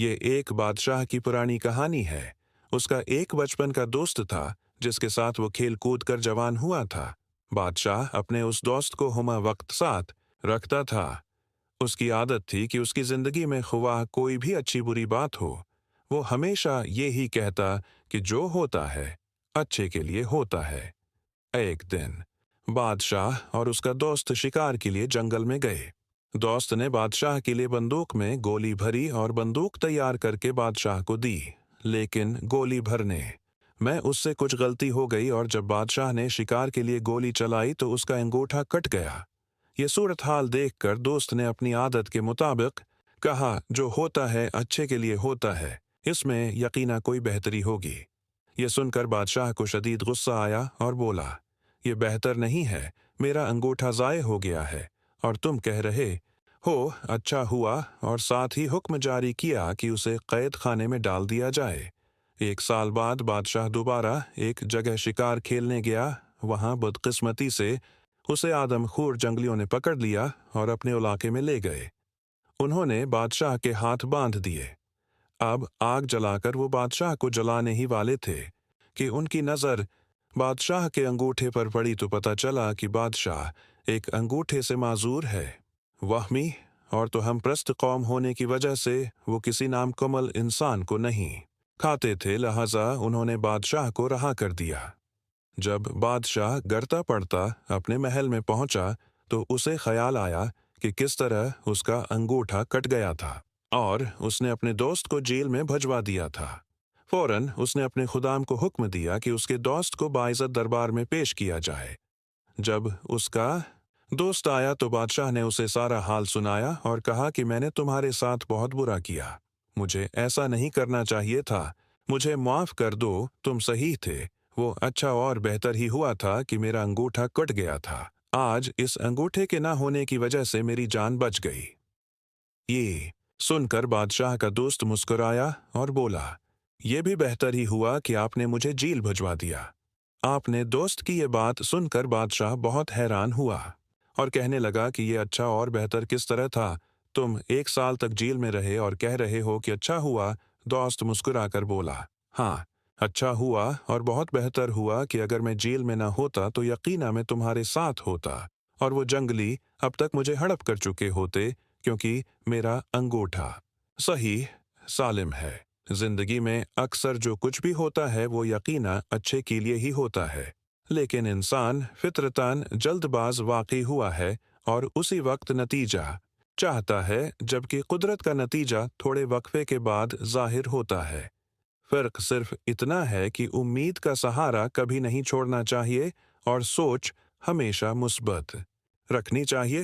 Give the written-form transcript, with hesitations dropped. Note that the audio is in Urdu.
یہ ایک بادشاہ کی پرانی کہانی ہے۔ اس کا ایک بچپن کا دوست تھا جس کے ساتھ وہ کھیل کود کر جوان ہوا تھا۔ بادشاہ اپنے اس دوست کو ہمہ وقت ساتھ رکھتا تھا۔ اس کی عادت تھی کہ اس کی زندگی میں خواہ کوئی بھی اچھی بری بات ہو، وہ ہمیشہ یہی کہتا کہ جو ہوتا ہے اچھے کے لیے ہوتا ہے۔ ایک دن بادشاہ اور اس کا دوست شکار کے لیے جنگل میں گئے۔ دوست نے بادشاہ کے لیے بندوق میں گولی بھری اور بندوق تیار کر کے بادشاہ کو دی، لیکن گولی بھرنے میں اس سے کچھ غلطی ہو گئی اور جب بادشاہ نے شکار کے لیے گولی چلائی تو اس کا انگوٹھا کٹ گیا۔ یہ صورتحال دیکھ کر دوست نے اپنی عادت کے مطابق کہا، جو ہوتا ہے اچھے کے لیے ہوتا ہے، اس میں یقیناً کوئی بہتری ہوگی۔ یہ سن کر بادشاہ کو شدید غصہ آیا اور بولا، یہ بہتر نہیں ہے، میرا انگوٹھا ضائع ہو گیا ہے اور تم کہہ رہے ہو اچھا ہوا، اور ساتھ ہی حکم جاری کیا کہ اسے قید خانے میں ڈال دیا جائے۔ 1 سال بعد بادشاہ دوبارہ ایک جگہ شکار کھیلنے گیا۔ وہاں بدقسمتی سے اسے آدم خور جنگلیوں نے پکڑ لیا اور اپنے علاقے میں لے گئے۔ انہوں نے بادشاہ کے ہاتھ باندھ دیے۔ اب آگ جلا کر وہ بادشاہ کو جلانے ہی والے تھے کہ ان کی نظر بادشاہ کے انگوٹھے پر پڑی تو پتہ چلا کہ بادشاہ ایک انگوٹھے سے معذور ہے۔ وہمی اور تو ہم پرست قوم ہونے کی وجہ سے وہ کسی نامکمل انسان کو نہیں کھاتے تھے، لہذا انہوں نے بادشاہ کو رہا کر دیا۔ جب بادشاہ گرتا پڑتا اپنے محل میں پہنچا تو اسے خیال آیا کہ کس طرح اس کا انگوٹھا کٹ گیا تھا، اور اس نے اپنے دوست کو جیل میں بھجوا دیا تھا۔ فوراً اس نے اپنے خدام کو حکم دیا کہ اس کے دوست کو باعزت دربار میں پیش کیا جائے۔ جب اس کا دوست آیا تو بادشاہ نے اسے سارا حال سنایا اور کہا کہ میں نے تمہارے ساتھ بہت برا کیا، مجھے ایسا نہیں کرنا چاہیے تھا، مجھے معاف کر دو، تم صحیح تھے، وہ اچھا اور بہتر ہی ہوا تھا کہ میرا انگوٹھا کٹ گیا تھا، آج اس انگوٹھے کے نہ ہونے کی وجہ سے میری جان بچ گئی۔ یہ سن کر بادشاہ کا دوست مسکرایا اور بولا، یہ بھی بہتر ہی ہوا کہ آپ نے مجھے جیل بھجوا دیا۔ آپ نے دوست کی یہ بات سن کر بادشاہ بہت حیران ہوا اور کہنے لگا کہ یہ اچھا اور بہتر کس طرح تھا؟ تم 1 سال تک جیل میں رہے اور کہہ رہے ہو کہ اچھا ہوا۔ دوست مسکرا کر بولا، ہاں، اچھا ہوا اور بہت بہتر ہوا کہ اگر میں جیل میں نہ ہوتا تو یقیناً میں تمہارے ساتھ ہوتا اور وہ جنگلی اب تک مجھے ہڑپ کر چکے ہوتے، کیونکہ میرا انگوٹھا صحیح سالم ہے۔ زندگی میں اکثر جو کچھ بھی ہوتا ہے وہ یقیناً اچھے کے لیے ہی ہوتا ہے، لیکن انسان فطرتاً جلد باز واقع ہوا ہے اور اسی وقت نتیجہ چاہتا ہے، جبکہ قدرت کا نتیجہ تھوڑے وقفے کے بعد ظاہر ہوتا ہے۔ فرق صرف اتنا ہے کہ امید کا سہارا کبھی نہیں چھوڑنا چاہیے اور سوچ ہمیشہ مثبت رکھنی چاہیے۔